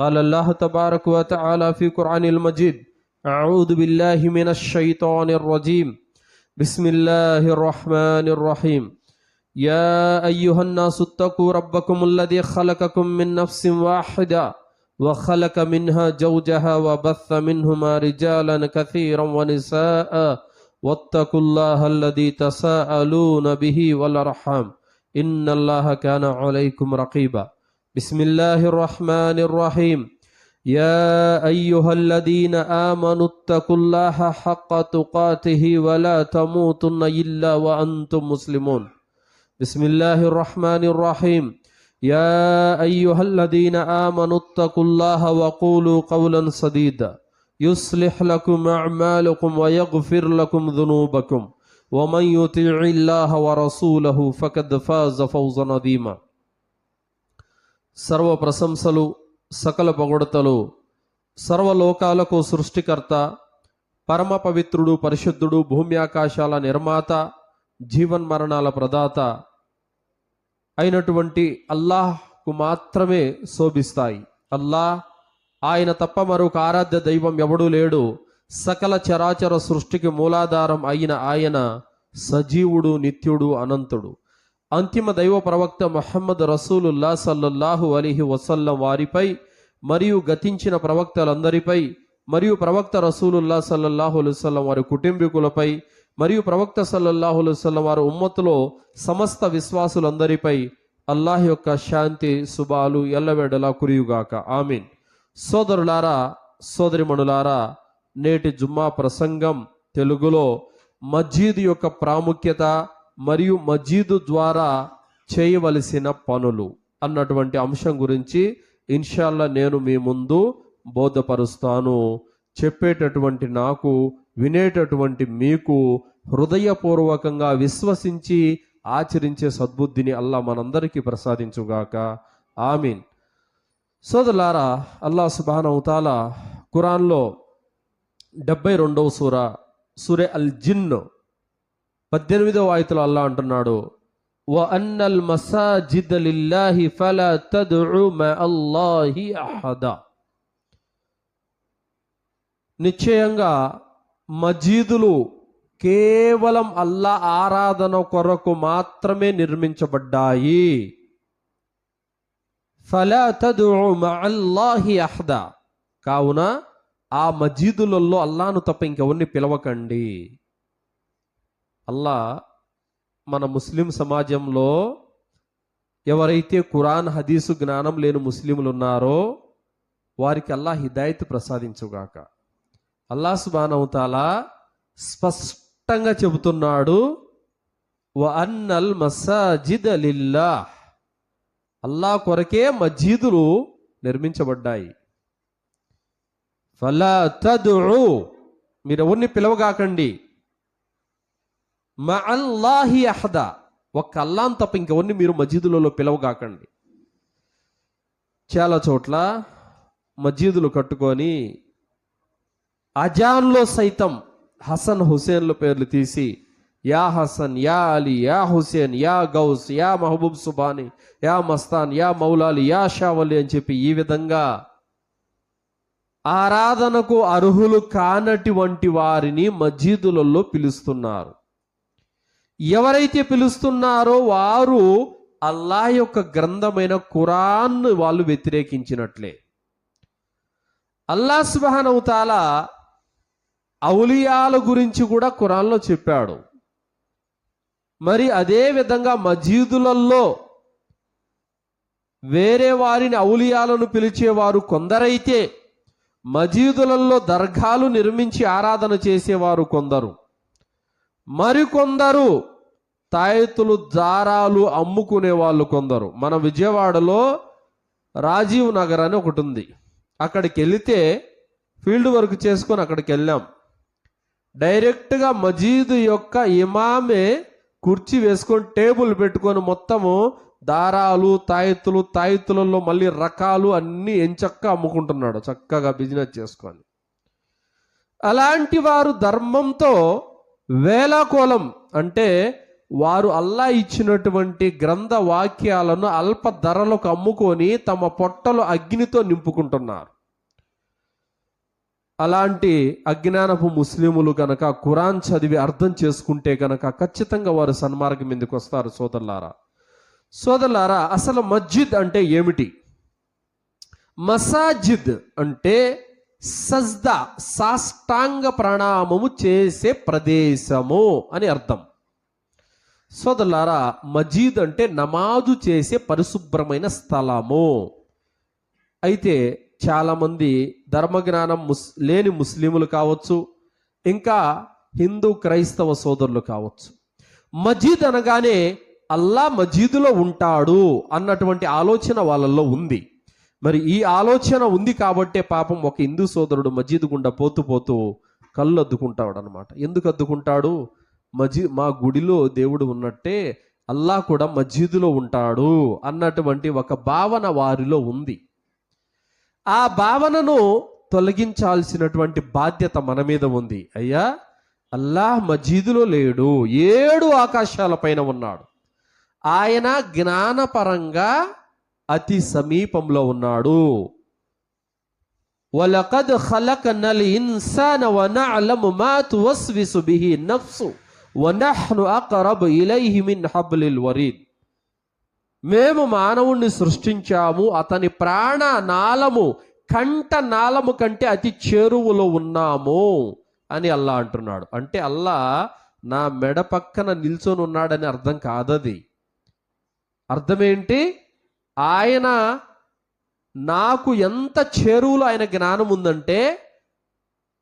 قال الله تبارك وتعالى في قرآن المجيد: أعوذ بالله من الشيطان الرجيم. بسم الله الرحمن الرحيم. يا أيها الناس اتقوا ربكم الذي خلقكم من نفس واحدة وخلق منها زوجها وبث منهما رجالا كثيرا ونساء واتقوا الله الذي تساءلون به والأرحام إن الله كان عليكم رقيبا. بسم الله الرحمن الرحيم. يا أيها الذين آمنوا اتقوا الله حق تقاته ولا تموتن إلا وأنتم مسلمون. بسم الله الرحمن الرحيم. يا أيها الذين آمنوا اتقوا الله وقولوا قولا سديدا يصلح لكم أعمالكم ويغفر لكم ذنوبكم ومن يطع الله ورسوله فقد فاز فوزا عظيما. సర్వ ప్రశంసలు సకల పొగడతలు సర్వలోకాలకు సృష్టికర్త, పరమ పవిత్రుడు, పరిశుద్ధుడు, భూమి ఆకాశాల నిర్మాత, జీవన్మరణాల ప్రదాత అయినటువంటి అల్లాహ్కు మాత్రమే శోభిస్తాయి. అల్లాహ్, ఆయన తప్ప మరొక ఆరాధ్య దైవం ఎవడూ లేడు. సకల చరాచర సృష్టికి మూలాధారం అయిన ఆయన సజీవుడు, నిత్యుడు, అనంతుడు. అంతిమ దైవ ప్రవక్త ముహమ్మద్ రసూలుల్లా సల్లల్లాహు అలైహి వసల్లం వారిపై మరియు గతించిన ప్రవక్తలందరిపై మరియు ప్రవక్త రసూలుల్లా సల్లల్లాహు అలైహి వసల్లం వారి కుటుంబీకులపై మరియు ప్రవక్త సల్లల్లాహు అలైహి వసల్లం వారి ఉమ్మతులో సమస్త విశ్వాసులందరిపై అల్లాహ్ యొక్క శాంతి శుభాలు ఎల్లవేళలా కురియుగాక. ఆమీన్. సోదరులారా, సోదరిమణులారా, నేటి జుమ్మా ప్రసంగం తెలుగులో మస్జిద్ యొక్క ప్రాముఖ్యత మరియు మస్జిద్ ద్వారా చేయవలసిన పనులు అన్నటువంటి అంశం గురించి ఇన్షాల్లా నేను మీ ముందు బోధపరుస్తాను. చెప్పేటటువంటి నాకు, వినేటటువంటి మీకు హృదయపూర్వకంగా విశ్వసించి ఆచరించే సద్బుద్ధిని అల్లాహ్ మనందరికీ ప్రసాదించుగాక. ఆమీన్. సోదరులారా, అల్లాహ్ సుబ్హానహు తఆలా ఖురాన్లో 72వ సూరే అల్ జిన్ 18వ ఆయతలో అల్లాహ్ అంటున్నాడు: వ అన్నల్ మసాజిద లిల్లాహి ఫలా తద్ఉ మఅల్లాహి అహదా. నిశ్చయంగా మస్జిదులు కేవలం అల్లాహ్ ఆరాధన కొరకు మాత్రమే నిర్మించబడ్డాయి. ఫలా తద్ఉ మఅల్లాహి అహదా. కావున ఆ మస్జిదులలో అల్లాహ్ను తప్ప ఇంకెవరిని పిలవకండి. అల్లాహ్ మన ముస్లిం సమాజంలో ఎవరైతే ఖురాన్ హదీసు జ్ఞానం లేని ముస్లింలు ఉన్నారో వారికి అల్లాహ్ హిదాయత్ ప్రసాదించుగాక. అల్లాహ్ సుబ్హానహు తఆలా స్పష్టంగా చెబుతున్నాడు: వ అన్నల్ మసాజిద లిల్లాహ్. అల్లాహ్ కొరకే మస్జిదులు నిర్మించబడ్డాయి. ఫలా తద్ఉ, మీరు ఎవరిని పిలవగాకండి. మఅల్లాహి అహదా, ఒక్క అల్లాహ్ తప్ప ఇంకెవరిని మీరు మస్జిదులలో పిలవగాకండి. చాలా చోట్ల మస్జిదులు కట్టుకొని అజాన్లో సైతం హసన్ హుసేన్ల పేర్లు తీసి యా హసన్, యా అలీ, యా హుసేన్, యా గౌస్, యా మహబూబ్ సుబాని, యా మస్తాన్, యా మౌలాలి, యా షావలి అని చెప్పి ఈ విధంగా ఆరాధనకు అర్హులు కానటువంటి వారిని మస్జిదులలో పిలుస్తున్నారు. ఎవరైతే పిలుస్తున్నారో వారు అల్లాహ్ యొక్క గ్రంథమైన ఖురాన్ వాళ్ళు వ్యతిరేకించినట్లే. అల్లాహ్ సుబ్హానహు తఆలా ఔలియాల గురించి కూడా ఖురాన్లో చెప్పాడు. మరి అదే విధంగా మస్జిదులలో వేరే వారిని ఔలియాలను పిలిచేవారు కొందరైతే మస్జిదులలో దర్గాలు నిర్మించి ఆరాధన చేసేవారు కొందరు, మరికొందరు తాయెత్తులు, దారాలు అమ్ముకునే వాళ్ళు కొందరు. మన విజయవాడలో రాజీవ్ నగర్ అని ఒకటి ఉంది. అక్కడికి వెళితే ఫీల్డ్ వర్క్ చేసుకొని అక్కడికి వెళ్ళాం. డైరెక్ట్గా మస్జిద్ యొక్క ఇమామే కుర్చీ వేసుకొని టేబుల్ పెట్టుకొని మొత్తము దారాలు, తాయెత్తులలో మళ్ళీ రకాలు అన్నీ ఎంచక్క అమ్ముకుంటున్నాడు, చక్కగా బిజినెస్ చేసుకొని. అలాంటి వారు ధర్మంతో వేలాకోలం అంటే వారు అల్లా ఇచ్చినటువంటి గ్రంథ వాక్యాలను అల్ప ధరలకు అమ్ముకొని తమ పొట్టలు అగ్నితో నింపుకుంటున్నారు. అలాంటి అజ్ఞానపు ముస్లిములు గనక ఖురాన్ చదివి అర్థం చేసుకుంటే గనక ఖచ్చితంగా వారు సన్మార్గం మీదకి వస్తారు. సోదరులారా, అసలు మస్జిద్ అంటే ఏమిటి? మసాజిద్ అంటే సజ్దా, సాష్టాంగ ప్రణామము చేసే ప్రదేశము అని అర్థం. సోదరులారా, మజీద్ అంటే నమాజు చేసే పరిశుభ్రమైన స్థలము. అయితే చాలామంది ధర్మజ్ఞానం లేని ముస్లిములు కావచ్చు, ఇంకా హిందూ క్రైస్తవ సోదరులు కావచ్చు, మజీద్ అనగానే అల్లా మజీదులో ఉంటాడు అన్నటువంటి ఆలోచన వాళ్ళల్లో ఉంది. మరి ఈ ఆలోచన ఉంది కాబట్టే పాపం ఒక హిందూ సోదరుడు మజీదు గుండా పోతూ కళ్ళు అద్దుకుంటాడు అనమాట. ఎందుకు అద్దుకుంటాడు? మా గుడిలో దేవుడు ఉన్నట్టే అల్లా కూడా మజీదులో ఉంటాడు అన్నటువంటి ఒక భావన వారిలో ఉంది. ఆ భావనను తొలగించాల్సినటువంటి బాధ్యత మన మీద ఉంది. అయ్యా, అల్లాహ్ మజీదులో లేడు, 7 ఆకాశాల పైన ఉన్నాడు. ఆయన జ్ఞానపరంగా అతి సమీపంలో ఉన్నాడు. వలకద్ ఖలకనల్ ఇన్సాన వనఅలము మా తువస్విసు బిహి నఫ్సు వనహ్ను అక్రబు ఇలైహి మిన్ హబ్లిల్ వరీద్. మేము మానవుణ్ణి సృష్టించాము, అతని ప్రాణ నాళము కంట నాళము కంటే అతి చేరువలో ఉన్నాము అని అల్లా అంటున్నాడు. అంటే అల్లా నా మెడ పక్కన నిల్చొని ఉన్నాడని అర్థం కాదది. అర్థమేంటి? ఆయన నాకు ఎంత చేరువలో ఆయన జ్ఞానం ఉందంటే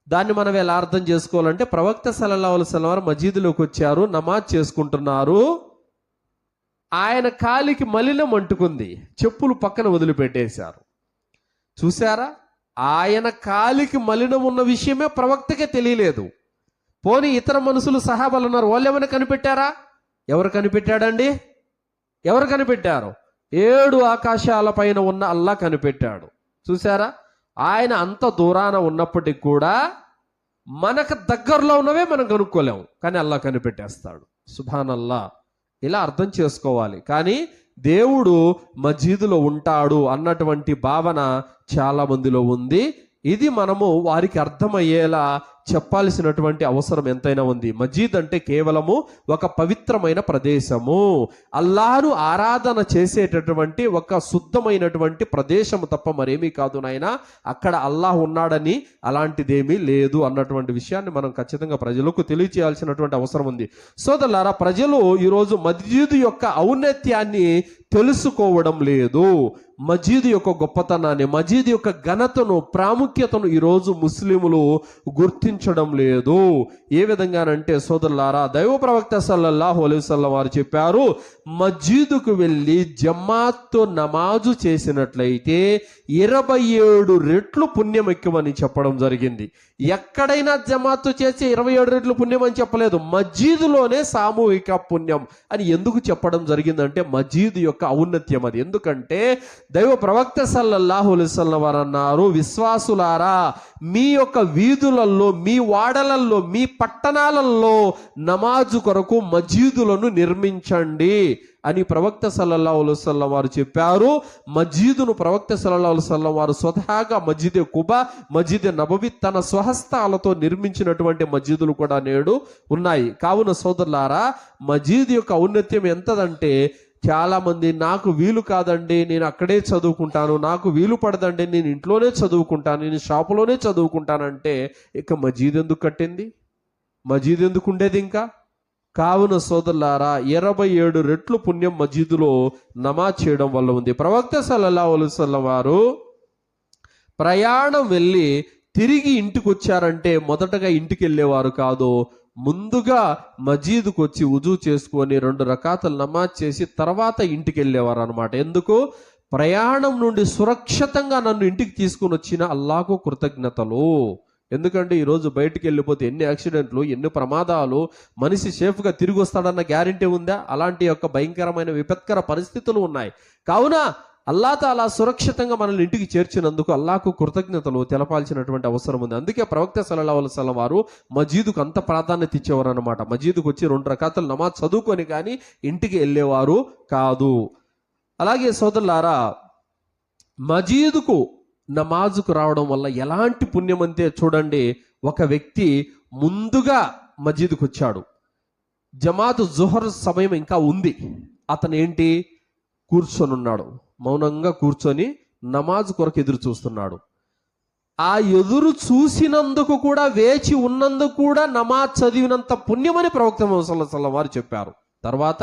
దాన్ని మనం ఎలా అర్థం చేసుకోవాలంటే, ప్రవక్త సల్లల్లాహు అలైహి వసల్లం వారు మజీదులోకి వచ్చారు, నమాజ్ చేసుకుంటున్నారు. ఆయన కాలికి మలినం అంటుకుంది, చెప్పులు పక్కన వదిలిపెట్టేశారు. చూసారా? ఆయన కాలికి మలినం ఉన్న విషయమే ప్రవక్తకే తెలియలేదు. పోనీ ఇతర మనుషులు సహాబాలు ఉన్నారు, వాళ్ళు ఏమైనా కనిపెట్టారా? ఎవరు కనిపెట్టాడండి? ఎవరు కనిపెట్టారు? 7 ఆకాశాల పైన ఉన్న అల్లా కనిపెట్టాడు. చూసారా? ఆయన అంత దూరాన ఉన్నప్పటికీ కూడా మనకు దగ్గరలో ఉన్నవే మనం కనుక్కోలేము, కానీ అల్లా కనిపెట్టేస్తాడు. సుబ్హానల్లా. ఇలా అర్థం చేసుకోవాలి. కానీ దేవుడు మజీదులో ఉంటాడు అన్నటువంటి భావన చాలా మందిలో ఉంది. ఇది మనము వారికి అర్థమయ్యేలా చెప్పాల్సినటువంటి అవసరం ఎంతైనా ఉంది. మజీద్ అంటే కేవలము ఒక పవిత్రమైన ప్రదేశము, అల్లాహ్ను ఆరాధన చేసేటటువంటి ఒక శుద్ధమైనటువంటి ప్రదేశము తప్ప మరేమీ కాదు నాయనా. అక్కడ అల్లాహ్ ఉన్నాడని అలాంటిదేమీ లేదు అన్నటువంటి విషయాన్ని మనం ఖచ్చితంగా ప్రజలకు తెలియచేయాల్సినటువంటి అవసరం ఉంది. సోదరులారా, ప్రజలు ఈరోజు మస్జిద్ యొక్క ఔన్నత్యాన్ని తెలుసుకోవడం లేదు. మజీద్ యొక్క గొప్పతనాన్ని, మజీద్ యొక్క ఘనతను, ప్రాముఖ్యతను ఈరోజు ముస్లిములు గుర్తించడం లేదు. ఏ విధంగానంటే సోదరులారా, దైవ ప్రవక్త సల్లల్లాహు అలైహి వసల్లం వారు చెప్పారు, మజీదుకు వెళ్ళి జమాత్తో నమాజు చేసినట్లయితే 27 రెట్లు పుణ్యం ఎక్కువని చెప్పడం జరిగింది. ఎక్కడైనా జమాత్తు చేసి 27 రెట్లు పుణ్యం అని చెప్పలేదు, మజీదులోనే సామూహిక పుణ్యం అని ఎందుకు చెప్పడం జరిగిందంటే మజీద్ యొక్క ఔన్నత్యం అది. ఎందుకంటే దైవ ప్రవక్త సల్లల్లాహు అలైహి వసల్లం వారు అన్నారు, విశ్వాసులారా, మీ యొక్క వీధులలో, మీ వాడలల్లో, మీ పట్టణాలలో నమాజు కొరకు మజీదులను నిర్మించండి అని ప్రవక్త సల్లల్లాహు అలైహి వసల్లం వారు చెప్పారు. మజీదును ప్రవక్త సల్లల్లాహు అలైహి వసల్లం వారు స్వతహాగా మజీదే కుబా, మజీదే నబవి తన స్వహస్తాలతో నిర్మించినటువంటి మజీదులు కూడా నేడు ఉన్నాయి. కావున సోదరులారా, మజీద్ యొక్క ఔన్నత్యం ఎంతదంటే, చాలా మంది నాకు వీలు కాదండి, నేను అక్కడే చదువుకుంటాను, నాకు వీలు పడదండి, నేను ఇంట్లోనే చదువుకుంటాను, నేను షాపులోనే చదువుకుంటానంటే ఇక మజీద్ ఎందుకు కట్టింది? మజీద్ ఎందుకు ఉండేది ఇంకా? కావున సోదరులారా, 27 రెట్లు పుణ్యం మజీదులో నమాజ్ చేయడం వల్ల ఉంది. ప్రవక్త సల్లల్లాహు అలైహి వసల్లం వారు ప్రయాణం వెళ్ళి తిరిగి ఇంటికి వచ్చారంటే మొదటగా ఇంటికి వెళ్ళేవారు కాదు, ముందుగా మజీదుకు వచ్చి వుజూ చేసుకొని 2 రకాతులు నమాజ్ చేసి తర్వాత ఇంటికి వెళ్ళేవారు అనమాట. ఎందుకు? ప్రయాణం నుండి సురక్షితంగా నన్ను ఇంటికి తీసుకుని వచ్చిన అల్లాహకు కృతజ్ఞతలు. ఎందుకంటే ఈరోజు బయటికి వెళ్ళిపోతే ఎన్ని యాక్సిడెంట్లు, ఎన్ని ప్రమాదాలు, మనిషి సేఫ్గా తిరిగి వస్తాడన్న గ్యారంటీ ఉందా? అలాంటి యొక్క భయంకరమైన విపత్కర పరిస్థితులు ఉన్నాయి. కావున అల్లా తాలా సురక్షితంగా మనల్ని ఇంటికి చేర్చినందుకు అల్లాకు కృతజ్ఞతలు తెలపాల్సినటువంటి అవసరం ఉంది. అందుకే ప్రవక్త సల్లల్లాహు అలైహి వసల్లం వారు మజీదుకు అంత ప్రాధాన్యత ఇచ్చేవారు అనమాట. మజీదుకు వచ్చి 2 రకాతులు నమాజ్ చదువుకొని కానీ ఇంటికి వెళ్ళేవారు కాదు. అలాగే సోదరులారా, మజీదుకు నమాజుకు రావడం వల్ల ఎలాంటి పుణ్యం అంతే చూడండి. ఒక వ్యక్తి ముందుగా మజీదుకు వచ్చాడు, జమాతు జుహర్ సమయం ఇంకా ఉంది, అతను ఏంటి కూర్చొని ఉన్నాడు, మౌనంగా కూర్చొని నమాజ్ కొరకు ఎదురు చూస్తున్నాడు. ఆ ఎదురు చూసినందుకు కూడా, వేచి ఉన్నందుకు కూడా నమాజ్ చదివినంత పుణ్యమని ప్రవక్త ముహమ్మద్ సల్లల్లాహు అలైహి వసల్లం వారు చెప్పారు. తర్వాత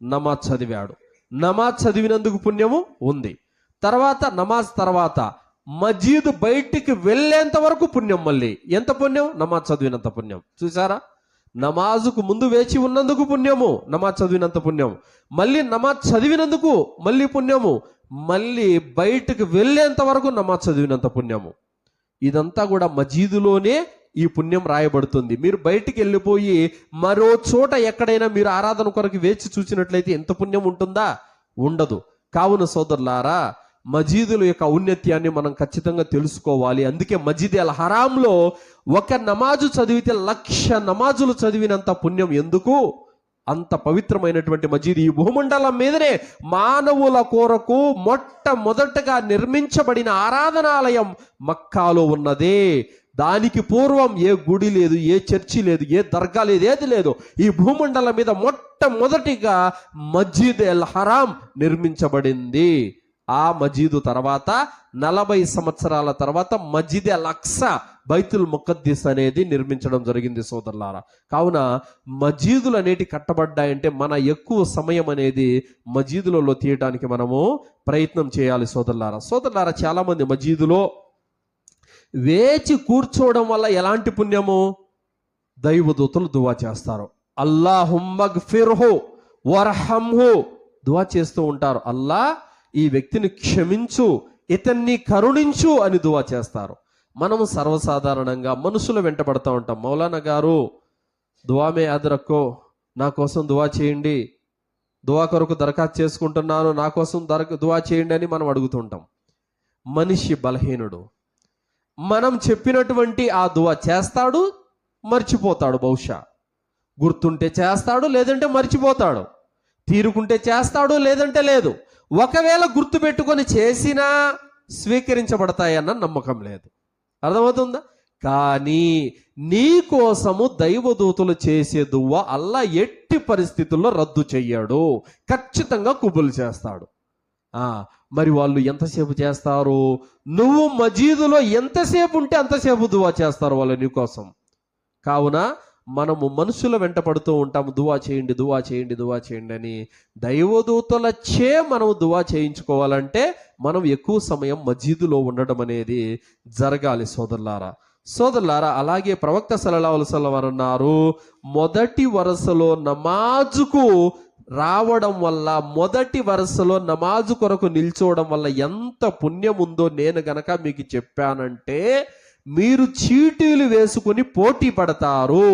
నమాజ్ చదివాడు, నమాజ్ చదివినందుకు పుణ్యము ఉంది. నమాజ్ తర్వాత మజీద్ బయటికి వెళ్ళేంత వరకు పుణ్యం. మళ్ళీ ఎంత పుణ్యం? నమాజ్ చదివినంత పుణ్యం. చూసారా, నమాజుకు ముందు వేచి ఉన్నందుకు పుణ్యము, నమాజ్ చదివినంత పుణ్యం. మళ్ళీ నమాజ్ చదివినందుకు మళ్ళీ పుణ్యము, మళ్ళీ బయటకు వెళ్ళేంత వరకు నమాజ్ చదివినంత పుణ్యము. ఇదంతా కూడా మజీదులోనే ఈ పుణ్యం రాయబడుతుంది. మీరు బయటికి వెళ్ళిపోయి మరో చోట ఎక్కడైనా మీరు ఆరాధన కొరకు వేచి చూసినట్లయితే ఎంత పుణ్యం ఉంటుందా? ఉండదు. కావున సోదరులారా, మజీదుల యొక్క ఔన్నత్యాన్ని మనం ఖచ్చితంగా తెలుసుకోవాలి. అందుకే మజీద్ అల్ హరాంలో ఒక నమాజు చదివితే 1,00,000 నమాజులు చదివినంత పుణ్యం. ఎందుకు? అంత పవిత్రమైనటువంటి మజీద్. ఈ భూమండలం మీదనే మానవుల కొరకు మొట్టమొదటగా నిర్మించబడిన ఆరాధనాలయం మక్కాలో ఉన్నదే. దానికి పూర్వం ఏ గుడి లేదు, ఏ చర్చి లేదు, ఏ దర్గా లేదు, ఏది లేదు. ఈ భూమండలం మీద మొట్టమొదటిగా మస్జిద్ అల్ హరాం నిర్మించబడింది. ఆ మజీదు తర్వాత 40 సంవత్సరాల తర్వాత మస్జిద్ అల్ అక్సా, బైతుల్ ముఖద్దీస్ అనేది నిర్మించడం జరిగింది సోదరులారా. కావున మజీదులు అనేటి కట్టబడ్డాయంటే మన ఎక్కువ సమయం అనేది మజీదులలో తీయడానికి మనము ప్రయత్నం చేయాలి సోదరులారా. చాలా మంది మజీదులో వేచి కూర్చోవడం వల్ల ఎలాంటి పుణ్యము? దైవదూతలు దువా చేస్తారు. అల్లాహుమ్మగ్ఫిర్హు వర్హమ్హు దువా చేస్తూ ఉంటారు. అల్లా ఈ వ్యక్తిని క్షమించు, ఇతన్ని కరుణించు అని దువా చేస్తారు. మనము సర్వసాధారణంగా మనుషులు వెంటబడతా ఉంటాం. మౌలానా గారు దువామే అదరక్కో, నా కోసం దువా చేయండి, దువా కొరకు దరఖాస్తు చేసుకుంటున్నాను, నా కోసం దువా చేయండి అని మనం అడుగుతుంటాం. మనిషి బలహీనుడు. మనం చెప్పినటువంటి ఆ దువా చేస్తాడు, మర్చిపోతాడు. బహుశా గుర్తుంటే చేస్తాడు, లేదంటే మర్చిపోతాడు. తీరుకుంటే చేస్తాడు, లేదంటే లేదు. ఒకవేళ గుర్తు పెట్టుకొని చేసినా స్వీకరించబడతాయన్న నమ్మకం లేదు. అర్థమవుతుందా? కానీ నీ కోసము దైవదూతలు చేసే దువ్వ అల్లా ఎట్టి పరిస్థితుల్లో రద్దు చెయ్యాడు, ఖచ్చితంగా కుబులు చేస్తాడు. మరి వాళ్ళు ఎంతసేపు చేస్తారు? నువ్వు మజీదులో ఎంతసేపు ఉంటే అంతసేపు దువా చేస్తారు వాళ్ళు నీ కోసం. కావున మనము మనుషుల వెంట పడుతూ ఉంటాము, దువా చేయండి, దువా చేయండి, దువా చేయండి అని. దైవదూతలచే మనం దువా చేయించుకోవాలంటే మనం ఎక్కువ సమయం మజీదులో ఉండడం అనేది జరగాలి సోదరులారా. అలాగే ప్రవక్త సల్లల్లాహు అలైహి వసల్లం వారు అన్నారు, మొదటి వరుసలో నమాజుకు రావడం వల్ల, మొదటి వరుసలో నమాజు కొరకు నిల్చోవడం వల్ల ఎంత పుణ్యం ఉందో నేను గనక మీకు చెప్పానంటే మీరు చీటీలు వేసుకుని పోటీ పడతారు.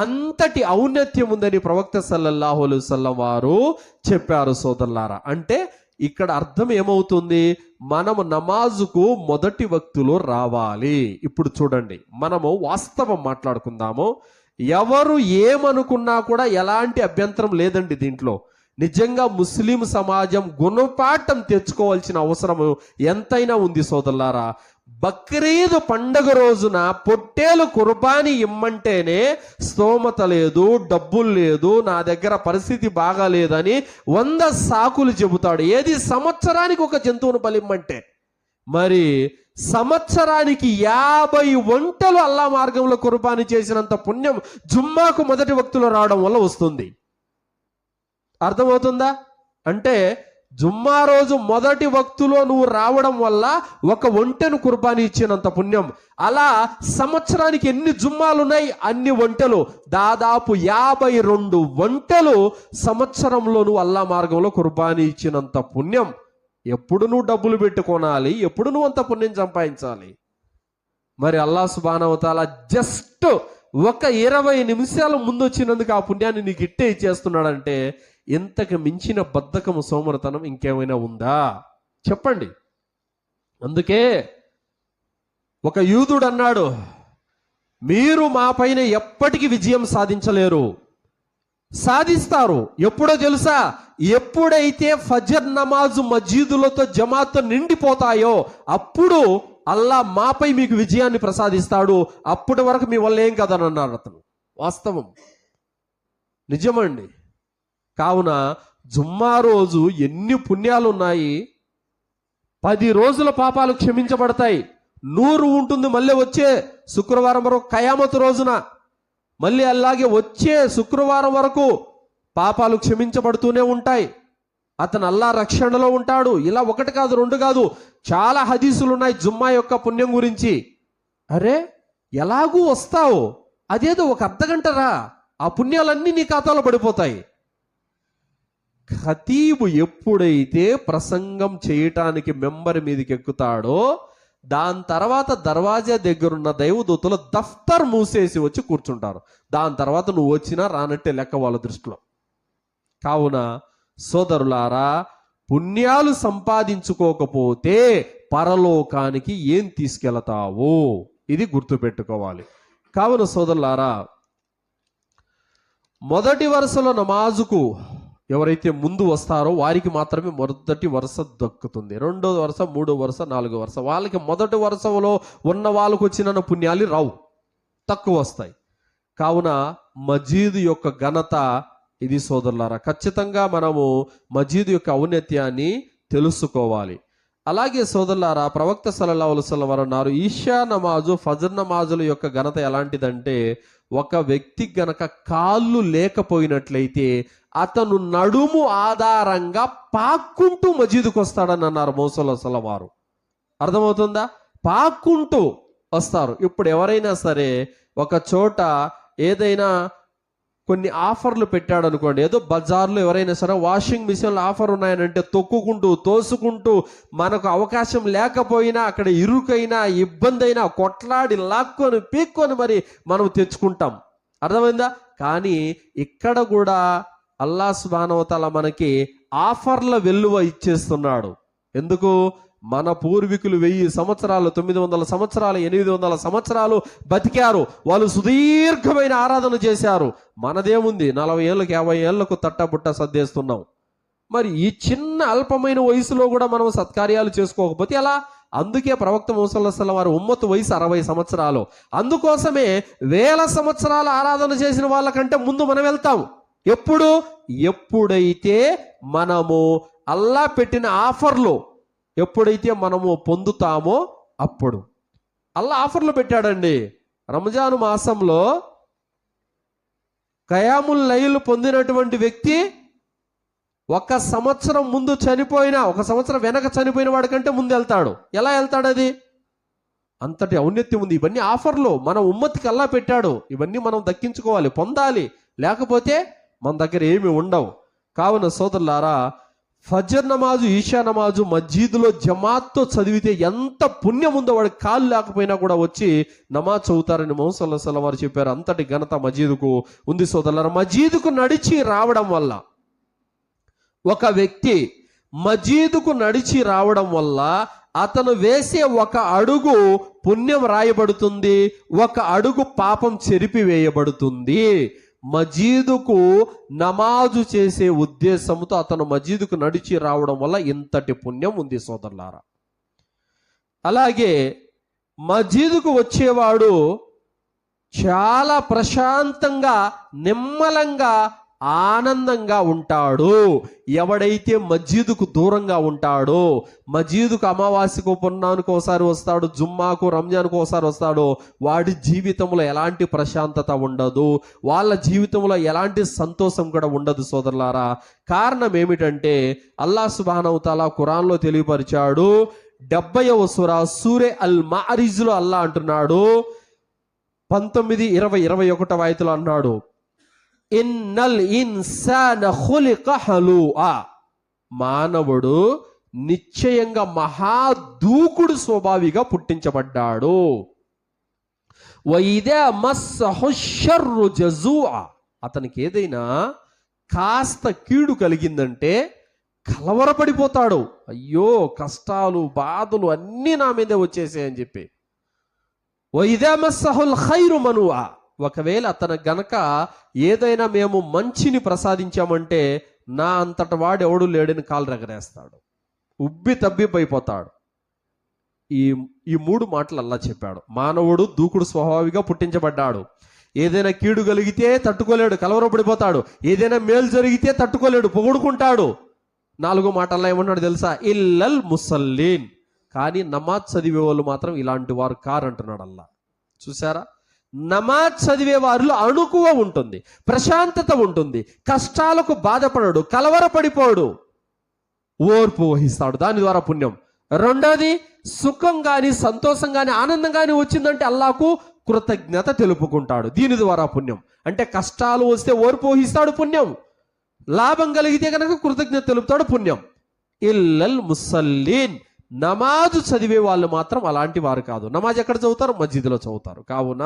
అంతటి ఔన్నత్యం ఉందని ప్రవక్త సల్లల్లాహు అలైహి వసల్లం వారు చెప్పారు సోదరులారా. అంటే ఇక్కడ అర్థం ఏమవుతుంది? మనము నమాజుకు మొదటి వక్తులో రావాలి. ఇప్పుడు చూడండి, మనము వాస్తవం మాట్లాడుకుందాము. ఎవరు ఏమనుకున్నా కూడా ఎలాంటి అభ్యంతరం లేదండి దీంట్లో. నిజంగా ముస్లిం సమాజం గుణపాఠం తెచ్చుకోవాల్సిన అవసరం ఎంతైనా ఉంది సోదరులారా. బక్రీద్ పండగ రోజున పొట్టేలు కుర్బానీ ఇమ్మంటేనే స్తోమత లేదు, డబ్బులు లేదు, నా దగ్గర పరిస్థితి బాగాలేదని 100 సాకులు చెబుతాడు. ఏది? సంవత్సరానికి ఒక జంతువును బలిమ్మంటే. మరి సంవత్సరానికి 50 వంటలు అల్లా మార్గంలో కుర్బానీ చేసినంత పుణ్యం జుమ్మాకు మొదటి వక్తులో రావడం వల్ల వస్తుంది. అర్థమవుతుందా? అంటే జుమ్మా రోజు మొదటి వక్తులో నువ్వు రావడం వల్ల ఒక ఒంటెను కుర్బానీ ఇచ్చినంత పుణ్యం. అలా సంవత్సరానికి ఎన్ని జుమ్మాలు ఉన్నాయి అన్ని వంటలు, దాదాపు 52 వంటలు సంవత్సరంలో నువ్వు అల్లా మార్గంలో కుర్బానీ ఇచ్చినంత పుణ్యం. ఎప్పుడు నువ్వు డబ్బులు పెట్టుకోనాలి, ఎప్పుడు నువ్వు అంత పుణ్యం సంపాదించాలి? మరి అల్లాహ్ సుబ్హానహు వ తఆలా జస్ట్ ఒక 20 నిమిషాల ముందు వచ్చినందుకు ఆ పుణ్యాన్ని నీకు ఇట్టే ఇచ్చేస్తున్నాడంటే ఇంతకు మించిన బద్ధకము, సోమరతనం ఇంకేమైనా ఉందా? చెప్పండి. అందుకే ఒక యూదుడు అన్నాడు, మీరు మా పైన ఎప్పటికీ విజయం సాధించలేరు. సాధిస్తారు ఎప్పుడో తెలుసా? ఎప్పుడైతే ఫజర్ నమాజు మస్జిదులతో జమాతో నిండిపోతాయో అప్పుడు అల్లా మాపై మీకు విజయాన్ని ప్రసాదిస్తాడు. అప్పటి వరకు మీ వల్ల ఏం కదని అన్నాడు అతను. వాస్తవం, నిజమండి. కావున జుమ్మా రోజు ఎన్ని పుణ్యాలు ఉన్నాయి. 10 రోజుల పాపాలు క్షమించబడతాయి. 100 ఉంటుంది మళ్ళీ వచ్చే శుక్రవారం వరకు, కయామతు రోజున మళ్ళీ అలాగే వచ్చే శుక్రవారం వరకు పాపాలు క్షమించబడుతూనే ఉంటాయి. అతను అల్లా రక్షణలో ఉంటాడు. ఇలా 1 కాదు 2 కాదు, చాలా హదీసులు ఉన్నాయి జుమ్మా యొక్క పుణ్యం గురించి. అరే ఎలాగూ వస్తావు, అదేదో 1 అర్ధగంట రా, ఆ పుణ్యాలన్నీ నీ ఖాతాలో పడిపోతాయి. ఖతీబు ఎప్పుడైతే ప్రసంగం చేయటానికి మెంబర్ మీదకి ఎక్కుతాడో దాని తర్వాత దర్వాజా దగ్గరున్న దైవదూతలు దఫ్తర్ మూసేసి వచ్చి కూర్చుంటారు. దాని తర్వాత నువ్వు వచ్చినా రానట్టే లెక్క వాళ్ళ దృష్టిలో. కావున సోదరులారా, పుణ్యాలు సంపాదించుకోకపోతే పరలోకానికి ఏం తీసుకెళతావు, ఇది గుర్తుపెట్టుకోవాలి. కావున సోదరులారా, మొదటి వరుసలో నమాజుకు ఎవరైతే ముందు వస్తారో వారికి మాత్రమే మొదటి వరుస దక్కుతుంది. 2వ వరుస, 3వ వరుస, 4వ వరుస వాళ్ళకి మొదటి వరుసలో ఉన్న వాళ్ళకు వచ్చిన పుణ్యాలు రావు, తక్కువ వస్తాయి. కావున మస్జిద్ యొక్క ఘనత ఇది సోదరులారా. ఖచ్చితంగా మనము మస్జిద్ యొక్క ఔన్నత్యాన్ని తెలుసుకోవాలి. అలాగే సోదరులారా, ప్రవక్త సల్లల్లాహు అలైహి వసల్లం వారు అన్నారు, ఈషా నమాజు, ఫజర్ నమాజుల యొక్క ఘనత ఎలాంటిదంటే, ఒక వ్యక్తి గనక కాళ్ళు లేకపోయినట్లయితే అతను నడుము ఆధారంగా పాక్కుంటూ మస్జిద్కు వస్తాడని అన్నారు మౌసల్లా వారు. అర్థమవుతుందా? పాక్కుంటూ వస్తారు. ఇప్పుడు ఎవరైనా సరే ఒక చోట ఏదైనా కొన్ని ఆఫర్లు పెట్టాడు అనుకోండి, ఏదో బజార్లో ఎవరైనా సరే వాషింగ్ మిషన్లో ఆఫర్ ఉన్నాయనంటే తొక్కుకుంటూ తోసుకుంటూ, మనకు అవకాశం లేకపోయినా అక్కడ ఇరుకైనా ఇబ్బంది అయినా కొట్లాడి లాక్కొని పీక్కొని మరి మనం తెచ్చుకుంటాం. అర్థమైందా? కానీ ఇక్కడ కూడా అల్లా సుబ్హానహు వ తఆలా మనకి ఆఫర్ల వెల్లువ ఇచ్చేస్తున్నాడు. ఎందుకు? మన పూర్వీకులు 1000 సంవత్సరాలు, 900 సంవత్సరాలు, 800 సంవత్సరాలు బతికారు. వాళ్ళు సుదీర్ఘమైన ఆరాధన చేశారు. మనదేముంది, 40 ఏళ్ళకు 50 ఏళ్లకు తట్టబుట్ట సర్దేస్తున్నాం. మరి ఈ చిన్న అల్పమైన వయసులో కూడా మనం సత్కార్యాలు చేసుకోకపోతే ఎలా? అందుకే ప్రవక్త ముహమ్మద్ సల్లల్లాహు అలైహి వసల్లం వారి ఉమ్మతు వయసు 60 సంవత్సరాలు. అందుకోసమే 1000 సంవత్సరాల ఆరాధన చేసిన వాళ్ళకంటే ముందు మనం వెళ్తాం. ఎప్పుడైతే మనము అల్లా పెట్టిన ఆఫర్లు ఎప్పుడైతే మనము పొందుతామో అప్పుడు. అల్లా ఆఫర్లు పెట్టాడండి. రంజాను మాసంలో ఖయాముల్ లైల్ పొందినటువంటి వ్యక్తి 1 సంవత్సరం ముందు చనిపోయినా, 1 సంవత్సరం వెనక చనిపోయిన వాడికంటే ముందు వెళ్తాడు. ఎలా వెళ్తాడు? అది అంతటి ఔన్నత్యం ఉంది. ఇవన్నీ ఆఫర్లు మన ఉమ్మతికి అల్లా పెట్టాడు. ఇవన్నీ మనం దక్కించుకోవాలి, పొందాలి. లేకపోతే మన దగ్గర ఏమి ఉండవు. కావున సోదరులారా, ఫజర్ నమాజు, ఈషా నమాజు మస్జిద్లో జమాత్తో చదివితే ఎంత పుణ్యం ఉందో, వాడికి కాళ్ళు లేకపోయినా కూడా వచ్చి నమాజ్ చదువుతారని ముహమ్మద్ సల్లల్లాహు అలైహి వసల్లం వారు చెప్పారు. అంతటి ఘనత మస్జిద్కు ఉంది సోదరులారా. మస్జిద్కు నడిచి రావడం వల్ల, ఒక వ్యక్తి మస్జిద్కు నడిచి రావడం వల్ల అతను వేసే 1 అడుగు పుణ్యం రాయబడుతుంది, 1 అడుగు పాపం చెరిపివేయబడుతుంది. మస్జిద్కు నమాజు చేసే ఉద్దేశంతో అతను మస్జిద్కు నడిచి రావడం వల్ల ఇంతటి పుణ్యం ఉంది సోదరులారా. అలాగే మస్జిద్కు వచ్చేవాడు చాలా ప్రశాంతంగా, నిమ్మలంగా, ఆనందంగా ఉంటాడు. ఎవడైతే మస్జిద్కు దూరంగా ఉంటాడో, మస్జిద్కు అమావాస్యకు, పున్నానికి ఒకసారి వస్తాడు, జుమ్మాకు, రంజాన్కు ఒకసారి వస్తాడో, వాడి జీవితంలో ఎలాంటి ప్రశాంతత ఉండదు, వాళ్ళ జీవితంలో ఎలాంటి సంతోషం కూడా ఉండదు సోదరులారా. కారణం ఏమిటంటే, అల్లాహ్ సుబ్హానహు వ తఆలా ఖురాన్లో తెలియపరిచాడు. 70వ సూరే అల్ మారిజ్లో అల్లాహ్ అంటున్నాడు, 19, 20, 21వ ఆయతులో అన్నాడు, ఇన్నల్ ఇన్సాన ఖులిక హలూఆ, మానవుడు నిశ్చయంగా మహాదూకుడు స్వభావిగా పుట్టించబడ్డాడు. వైదా మస్సహు షర్రు జజూఆ, అతనికి ఏదైనా కాస్త కీడు కలిగిందంటే కలవరపడిపోతాడు. అయ్యో, కష్టాలు బాధలు అన్నీ నా మీదే వచ్చేసాయని చెప్పి. వైదా మస్సహుల్ ఖైరు మనువా, ఒకవేళ అతను గనక ఏదైనా మేము మంచిని ప్రసాదించామంటే నా అంతట వాడు ఎవడు లేడని కాలు రగరేస్తాడు, ఉబ్బి తబ్బిబ్బైపోతాడు. ఈ మూడు మాటలు అల్లా చెప్పాడు. మానవుడు దూకుడు స్వభావిగా పుట్టించబడ్డాడు. ఏదైనా కీడు కలిగితే తట్టుకోలేడు, కలవరపడిపోతాడు. ఏదైనా మేలు జరిగితే తట్టుకోలేడు, పొగుడుకుంటాడు. 4 మాటల్లో ఏమన్నాడు తెలుసా? ఇల్లల్ ముసల్లీన్, కానీ నమాజ్ చదివే వాళ్ళు మాత్రం ఇలాంటి వారు కారంటున్నాడు అల్లా. చూసారా, నమాజ్ చదివే వారిలో అణుకువ ఉంటుంది, ప్రశాంతత ఉంటుంది, కష్టాలకు బాధపడడు, కలవరపడిపోడు, ఓర్పు వహిస్తాడు, దాని ద్వారా పుణ్యం. రెండోది, సుఖం కానీ సంతోషం కానీ ఆనందం కానీ వచ్చిందంటే అల్లాకు కృతజ్ఞత తెలుపుకుంటాడు, దీని ద్వారా పుణ్యం. అంటే కష్టాలు వస్తే ఓర్పు వహిస్తాడు, పుణ్యం. లాభం కలిగితే కనుక కృతజ్ఞత తెలుపుతాడు, పుణ్యం. ఇల్లల్ ముసల్లీన్, నమాజు చదివే వాళ్ళు మాత్రం అలాంటి వారు కాదు. నమాజ్ ఎక్కడ చదువుతారు? మస్జిద్లో చదువుతారు. కావున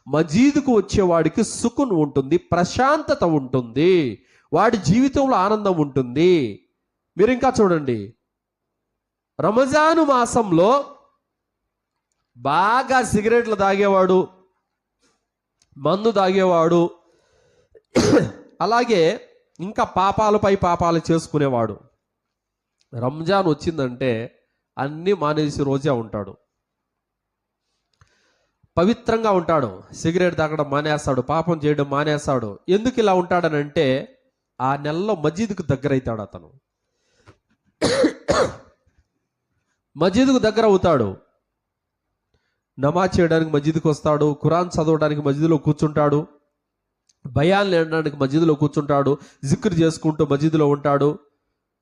మస్జిద్కు వచ్చేవాడికి సుకున్ ఉంటుంది, ప్రశాంతత ఉంటుంది, వాడి జీవితంలో ఆనందం ఉంటుంది. మీరు ఇంకా చూడండి, రంజాను మాసంలో బాగా సిగరెట్లు తాగేవాడు, మందు తాగేవాడు, అలాగే ఇంకా పాపాలపై పాపాలు చేసుకునేవాడు, రంజాన్ వచ్చిందంటే అన్నీ మానేసి రోజే ఉంటాడు, పవిత్రంగా ఉంటాడు, సిగరెట్ తాగడం మానేస్తాడు, పాపం చేయడం మానేస్తాడు. ఎందుకు ఇలా ఉంటాడనంటే ఆ నెలలో మస్జిద్కు దగ్గర అవుతాడు. అతను మస్జిద్కు దగ్గర అవుతాడు, నమాజ్ చేయడానికి మస్జిద్కి వస్తాడు, ఖురాన్ చదవడానికి మస్జిద్లో కూర్చుంటాడు, బయాన్ లేడానికి మస్జిద్లో కూర్చుంటాడు, జిక్ర్ చేసుకుంటూ మస్జిద్లో ఉంటాడు.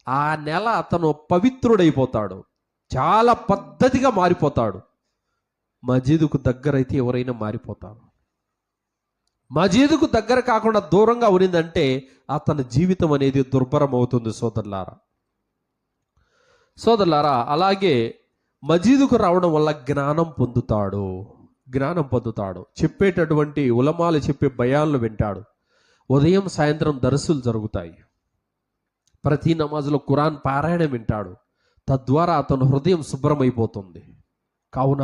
ఆ నెల అతను పవిత్రుడైపోతాడు, చాలా పద్ధతిగా మారిపోతాడు. మస్జిద్కు దగ్గర అయితే ఎవరైనా మారిపోతారు. మస్జిద్కు దగ్గర కాకుండా దూరంగా ఉనిందంటే అతని జీవితం అనేది దుర్భరం అవుతుంది. సోదరులారా, అలాగే మస్జిద్కు రావడం వల్ల జ్ఞానం పొందుతాడు. చెప్పేటటువంటి ఉలమాలు చెప్పే బయాన్లు వింటాడు. ఉదయం సాయంత్రం దర్సులు జరుగుతాయి. ప్రతి నమాజులో ఖురాన్ పారాయణం వింటాడు. తద్వారా అతను హృదయం శుభ్రమైపోతుంది. కావున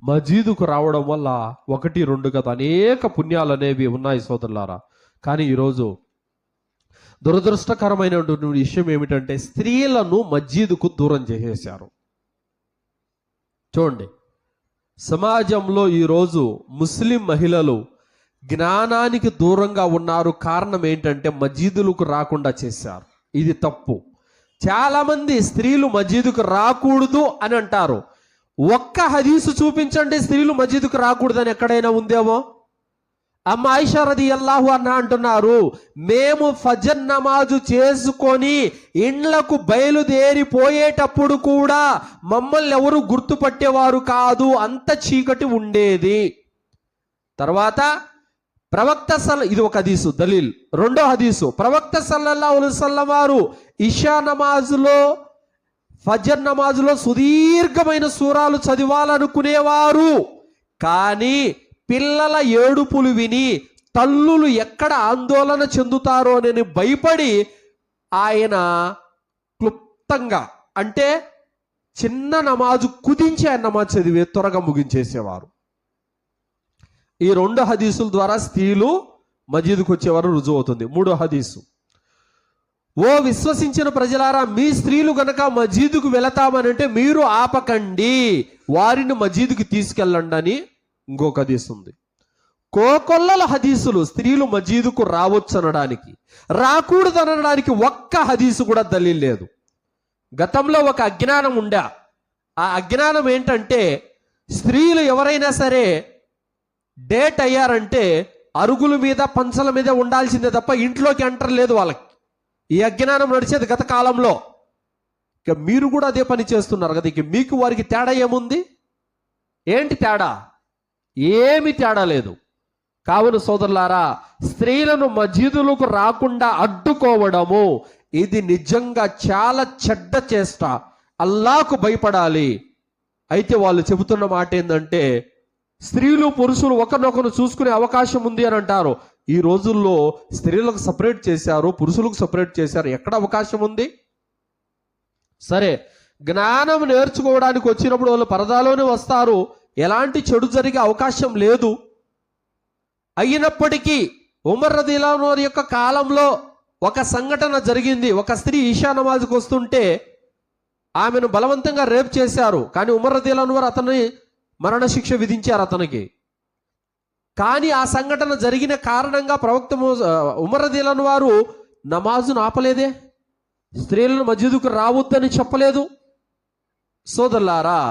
మస్జిద్కు రావడం వల్ల 1, 2 కాదు, అనేక పుణ్యాలు అనేవి ఉన్నాయి సోదరులారా. కానీ ఈరోజు దురదృష్టకరమైనటువంటి విషయం ఏమిటంటే స్త్రీలను మస్జిద్కు దూరం చేసేశారు. చూడండి, సమాజంలో ఈరోజు ముస్లిం మహిళలు జ్ఞానానికి దూరంగా ఉన్నారు. కారణం ఏంటంటే మస్జిదులకు రాకుండా చేశారు. ఇది తప్పు. చాలామంది స్త్రీలు మస్జిద్కు రాకూడదు అని అంటారు. ఒక్క హదీసు చూపించండి స్త్రీలు మస్జిద్కు రాకూడదని ఎక్కడైనా ఉందేమో? అమ్మ ఆయిషా రదియల్లాహు అన్హా అంటున్నారు, మేము ఫజర్ నమాజు చేసుకొని ఇండ్లకు బయలుదేరిపోయేటప్పుడు కూడా మమ్మల్ని ఎవరు గుర్తుపట్టేవారు కాదు, అంత చీకటి ఉండేది. తర్వాత ప్రవక్త ఇది ఒక హదీసు దలీల్. రెండో హదీసు, ప్రవక్త సల్లల్లాహు అలైహి వసల్లం వారు ఇషా నమాజులో ఫజర్ నమాజులో సుదీర్ఘమైన సూరాలు చదివాలనుకునేవారు. కానీ పిల్లల ఏడుపులు విని తల్లులు ఎక్కడ ఆందోళన చెందుతారో అని భయపడి ఆయన క్లుప్తంగా, అంటే చిన్న నమాజు కుదించి ఆయన నమాజ్ చదివే త్వరగా ముగించేసేవారు. ఈ 2 హదీసుల ద్వారా స్త్రీలు మస్జిద్కు వచ్చేవారు రుజువు అవుతుంది. 3వ హదీసు, ఓ విశ్వసించిన ప్రజలారా, మీ స్త్రీలు గనక మస్జిద్కు వెళతామనంటే మీరు ఆపకండి, వారిని మస్జిద్కి తీసుకెళ్ళండి అని ఇంకొక హదీసు ఉంది. కోకొల్లల హదీసులు స్త్రీలు మస్జిద్కు రావచ్చు అనడానికి, రాకూడదు అనడానికి ఒక్క హదీసు కూడా దలీల్ లేదు. గతంలో ఒక అజ్ఞానం ఉండా. ఆ అజ్ఞానం ఏంటంటే స్త్రీలు ఎవరైనా సరే డేట్ అయ్యారంటే అరుగుల మీద పంచల మీద ఉండాల్సిందే తప్ప ఇంట్లోకి ఎంటర్ లేదు వాళ్ళకి. ఈ అజ్ఞానం నడిచేది గత కాలంలో. ఇక మీరు కూడా అదే పని చేస్తున్నారు కదా. ఇక మీకు వారికి తేడా ఏముంది? ఏంటి తేడా? ఏమి తేడా లేదు. కావున సోదరులారా, స్త్రీలను మస్జిదులకు రాకుండా అడ్డుకోవడము ఇది నిజంగా చాలా చెడ్డ చేష్ట. అల్లాహకు భయపడాలి. అయితే వాళ్ళు చెబుతున్న మాట ఏంటంటే స్త్రీలు పురుషులు ఒకరినొకరు చూసుకునే అవకాశం ఉంది అని అంటారు. ఈ రోజుల్లో స్త్రీలకు సపరేట్ చేశారు, పురుషులకు సపరేట్ చేశారు. ఎక్కడ అవకాశం ఉంది? సరే, జ్ఞానం నేర్చుకోవడానికి వచ్చినప్పుడు వాళ్ళు పరదాలోనే వస్తారు, ఎలాంటి చెడు జరిగే అవకాశం లేదు. అయినప్పటికీ ఉమర్ రదియల్లాహు అన్హు యొక్క కాలంలో ఒక సంఘటన జరిగింది. ఒక స్త్రీ ఈషా నమాజ్కి వస్తుంటే ఆమెను బలవంతంగా రేప్ చేశారు. కానీ ఉమర్ రదియల్లాహు అన్హు అతన్ని మరణశిక్ష విధించారు అతనికి. కానీ ఆ సంఘటన జరిగిన కారణంగా ప్రవక్త ఉమర్ రదియల్లాహు అన్హు వారు నమాజును ఆపలేదే, స్త్రీలను మస్జిదుకు రావద్దని చెప్పలేదు. సోదరులారా,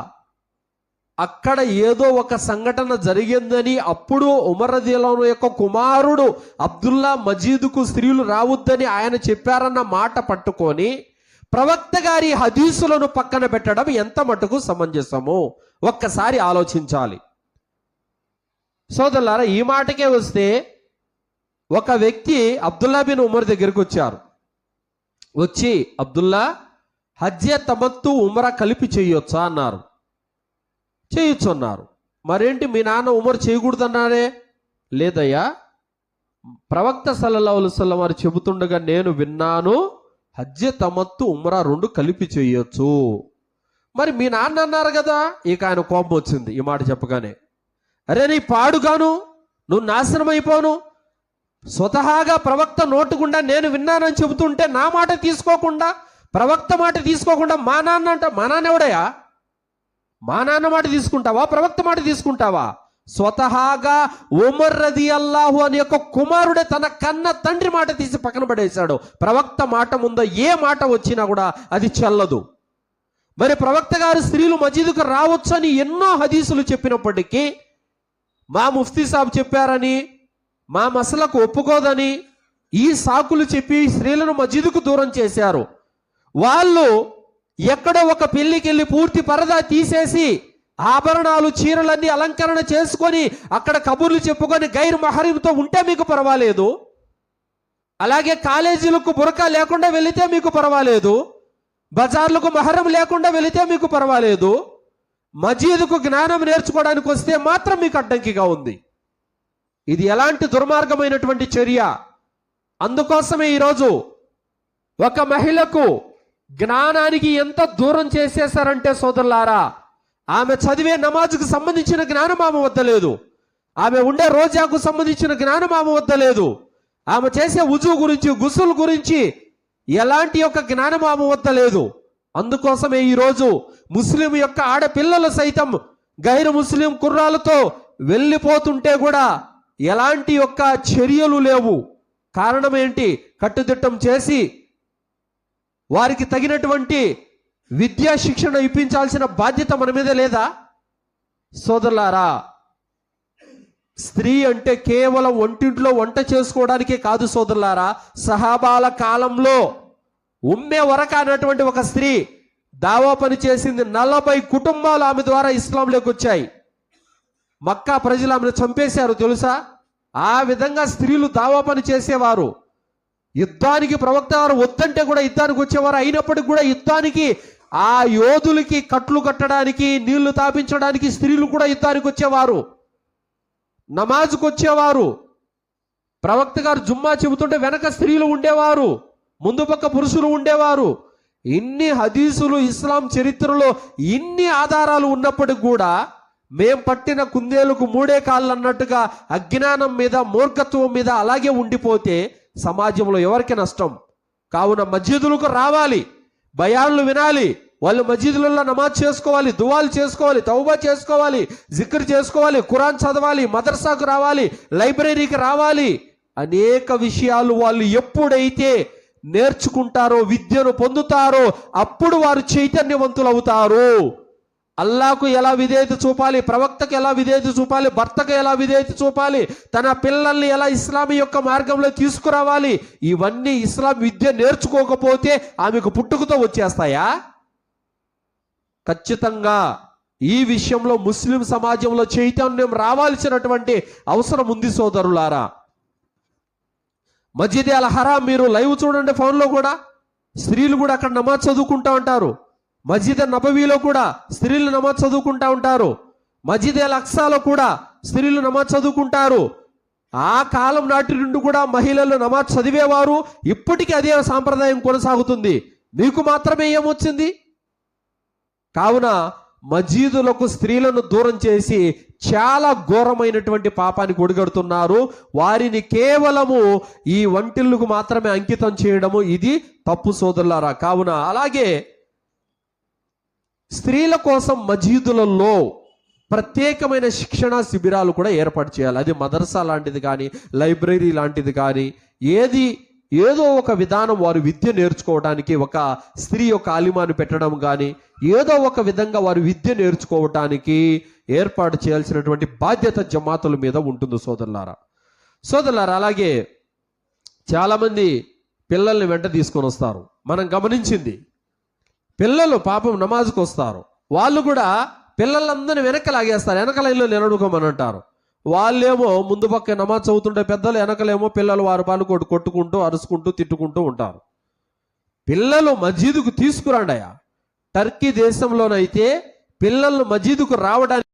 అక్కడ ఏదో ఒక సంఘటన జరిగిందని అప్పుడు ఉమర్ రదియల్లాహు అన్హు యొక్క కుమారుడు అబ్దుల్లా మస్జిదుకు స్త్రీలు రావద్దని ఆయన చెప్పారన్న మాట పట్టుకొని ప్రవక్త గారి హదీసులను పక్కన పెట్టడం ఎంత మటుకు సమంజసము ఒక్కసారి ఆలోచించాలి. సోదరులారా, ఈ మాటకే వస్తే ఒక వ్యక్తి అబ్దుల్లా బిన్ ఉమర్ దగ్గరికి వచ్చారు. వచ్చి, అబ్దుల్లా, హజ్జే తమత్తు ఉమరా కలిపి చేయొచ్చా అన్నారు. చేయొచ్చు అన్నారు. మరేంటి మీ నాన్న ఉమర్ చేయకూడదన్నారే? లేదయ్యా, ప్రవక్త సల్లల్లాహు అలైహి వసల్లం వారు చెబుతుండగా నేను విన్నాను, హజ్జే తమత్తు ఉమరా రెండు కలిపి చేయొచ్చు. మరి మీ నాన్న అన్నారు కదా. ఇక ఆయన కోపం వచ్చింది ఈ మాట చెప్పగానే. అరే, నీ పాడుగాను, నువ్వు నాశనం అయిపోను, స్వతహాగా ప్రవక్త నోటుకుండా నేను విన్నానని చెబుతుంటే నా మాట తీసుకోకుండా, ప్రవక్త మాట తీసుకోకుండా మా నాన్న అంట. మా నాన్న ఎవడయా? మా నాన్న మాట తీసుకుంటావా, ప్రవక్త మాట తీసుకుంటావా? స్వతహాగా ఉమర్ రదియల్లాహు అనే యొక్క కుమారుడే తన కన్న తండ్రి మాట తీసి పక్కన పడేశాడు. ప్రవక్త మాట ముందు ఏ మాట వచ్చినా కూడా అది చెల్లదు. మరి ప్రవక్త గారు స్త్రీలు మస్జిదుకు రావచ్చు అని ఎన్నో హదీసులు చెప్పినప్పటికీ, మా ముఫ్తీ సాబ్ చెప్పారని, మా మసలకు ఒప్పుకోదని ఈ సాకులు చెప్పి స్త్రీలను మస్జిదుకు దూరం చేశారు. వాళ్ళు ఎక్కడో ఒక పెళ్లికి వెళ్ళి పూర్తి పరదా తీసేసి ఆభరణాలు చీరలన్నీ అలంకరణ చేసుకొని అక్కడ కబుర్లు చెప్పుకొని గైర్ మహరీంతో ఉంటే మీకు పర్వాలేదు. అలాగే కాలేజీలకు బురకా లేకుండా వెళితే మీకు పర్వాలేదు. బజార్లకు మహరం లేకుండా వెళితే మీకు పర్వాలేదు. మస్జిదుకు జ్ఞానం నేర్చుకోవడానికి వస్తే మాత్రం మీకు అడ్డంకిగా ఉంది. ఇది ఎలాంటి దుర్మార్గమైనటువంటి చర్య. అందుకోసమే ఈరోజు ఒక మహిళకు జ్ఞానానికి ఎంత దూరం చేసేశారంటే సోదరులారా, ఆమె చదివే నమాజుకు సంబంధించిన జ్ఞానం ఆమె వద్ద లేదు. ఆమె ఉండే రోజాకు సంబంధించిన జ్ఞానం ఆమె వద్ద లేదు. ఆమె చేసే వుజూ గురించి, గుసుల్ గురించి ఎలాంటి యొక్క జ్ఞానం ఆమె వద్ద లేదు. అందుకోసమే ఈరోజు ముస్లిం యొక్క ఆడపిల్లలు సైతం గైరు ముస్లిం కుర్రాలతో వెళ్ళిపోతుంటే కూడా ఎలాంటి యొక్క చర్యలు లేవు. కారణం ఏంటి? కట్టుదిట్టం చేసి వారికి తగినటువంటి విద్యా శిక్షణ ఇప్పించాల్సిన బాధ్యత మన మీద లేదా? సోదరులారా, స్త్రీ అంటే కేవలం వంటింట్లో వంట చేసుకోవడానికే కాదు సోదరులారా. సహాబాల కాలంలో ఉమ్మే వరక అన్నటువంటి ఒక స్త్రీ దావా పని చేసింది. 40 కుటుంబాలు ఆమె ద్వారా ఇస్లాంలోకి వచ్చాయి. మక్కా ప్రజలు ఆమెను చంపేశారు తెలుసా? ఆ విధంగా స్త్రీలు దావా పని చేసేవారు. యుద్ధానికి ప్రవక్త వారు వద్దంటే కూడా యుద్ధానికి వచ్చేవారు. అయినప్పటికీ కూడా యుద్ధానికి ఆ యోధులకి కట్లు కట్టడానికి, నీళ్లు తాపించడానికి స్త్రీలు కూడా యుద్ధానికి వచ్చేవారు, నమాజుకు వచ్చేవారు. ప్రవక్త గారు జుమ్మా చెబుతుంటే వెనక స్త్రీలు ఉండేవారు, ముందు పక్క పురుషులు ఉండేవారు. ఇన్ని హదీసులు ఇస్లాం చరిత్రలో ఇన్ని ఆధారాలు ఉన్నప్పటికీ కూడా మేం పట్టిన కుందేలుకు 3 కాళ్ళు అన్నట్టుగా అజ్ఞానం మీద, మూర్ఖత్వం మీద అలాగే ఉండిపోతే సమాజంలో ఎవరికి నష్టం? కావున మస్జిదులకు రావాలి, బయాన్లు వినాలి, వాళ్ళు మస్జిదులలో నమాజ్ చేసుకోవాలి, దువాలు చేసుకోవాలి, తౌబా చేసుకోవాలి, జిక్ర్ చేసుకోవాలి, ఖురాన్ చదవాలి, మదర్సాకు రావాలి, లైబ్రరీకి రావాలి. అనేక విషయాలు వాళ్ళు ఎప్పుడైతే నేర్చుకుంటారో, విద్యను పొందుతారో అప్పుడు వారు చైతన్యవంతులు అవుతారు. అల్లాకు ఎలా విధేయత చూపాలి, ప్రవక్తకు ఎలా విధేయత చూపాలి, భర్తకు ఎలా విధేయత చూపాలి, తన పిల్లల్ని ఎలా ఇస్లాం యొక్క మార్గంలో తీసుకురావాలి, ఇవన్నీ ఇస్లాం విద్య నేర్చుకోకపోతే ఆమెకు పుట్టుకతో వచ్చేస్తాయా? ఖచ్చితంగా ఈ విషయంలో ముస్లిం సమాజంలో చైతన్యం రావాల్సినటువంటి అవసరం ఉంది సోదరులారా. మస్జిద్ అల్ హరాం మీరు లైవ్ చూడండి, ఫోన్లో కూడా స్త్రీలు కూడా అక్కడ నమాజ్ చదువుకుంటా ఉంటారు. మస్జిద్ నబవీలో కూడా స్త్రీలు నమాజ్ చదువుకుంటా ఉంటారు. మస్జిద్ అల్ అక్సాలో కూడా స్త్రీలు నమాజ్ చదువుకుంటారు. ఆ కాలం నాటి నుండి కూడా మహిళలు నమాజ్ చదివేవారు. ఇప్పటికీ అదే సాంప్రదాయం కొనసాగుతుంది. మీకు మాత్రమే ఏమొచ్చింది? కావున మజీదులకు స్త్రీలను దూరం చేసి చాలా ఘోరమైనటువంటి పాపానికి ఒడిగడుతున్నారు. వారిని కేవలము ఈ వంటిల్లుకు మాత్రమే అంకితం చేయడము ఇది తప్పు సోదరులారా. కావున అలాగే స్త్రీల కోసం మజీదులలో ప్రత్యేకమైన శిక్షణ శిబిరాలు కూడా ఏర్పాటు చేయాలి. అది మదర్సా లాంటిది కానీ, లైబ్రరీ లాంటిది కానీ, ఏదో ఒక విధానం వారు విద్య నేర్చుకోవడానికి, ఒక స్త్రీ యొక్క ఆలిమాను పెట్టడం కానీ, ఏదో ఒక విధంగా వారు విద్య నేర్చుకోవటానికి ఏర్పాటు చేయాల్సినటువంటి బాధ్యత జమాతుల మీద ఉంటుంది సోదరులారా. అలాగే చాలామంది పిల్లల్ని వెంట తీసుకొని వస్తారు. మనం గమనించింది, పిల్లలు పాపం నమాజ్కి వస్తారు, వాళ్ళు కూడా పిల్లలందరినీ వెనక లాగేస్తారు, వెనక లైన్లో నిలడుకోమని అంటారు. వాళ్ళేమో ముందు పక్క నమాజ్ చదువుతుంటే పెద్దలు, వెనకలేమో పిల్లలు వారి పాలు కొట్టుకుంటూ అరుచుకుంటూ తిట్టుకుంటూ ఉంటారు. పిల్లలు మజీదుకు తీసుకురండయా. టర్కీ దేశంలోనైతే పిల్లలను మజీదుకు రావడానికి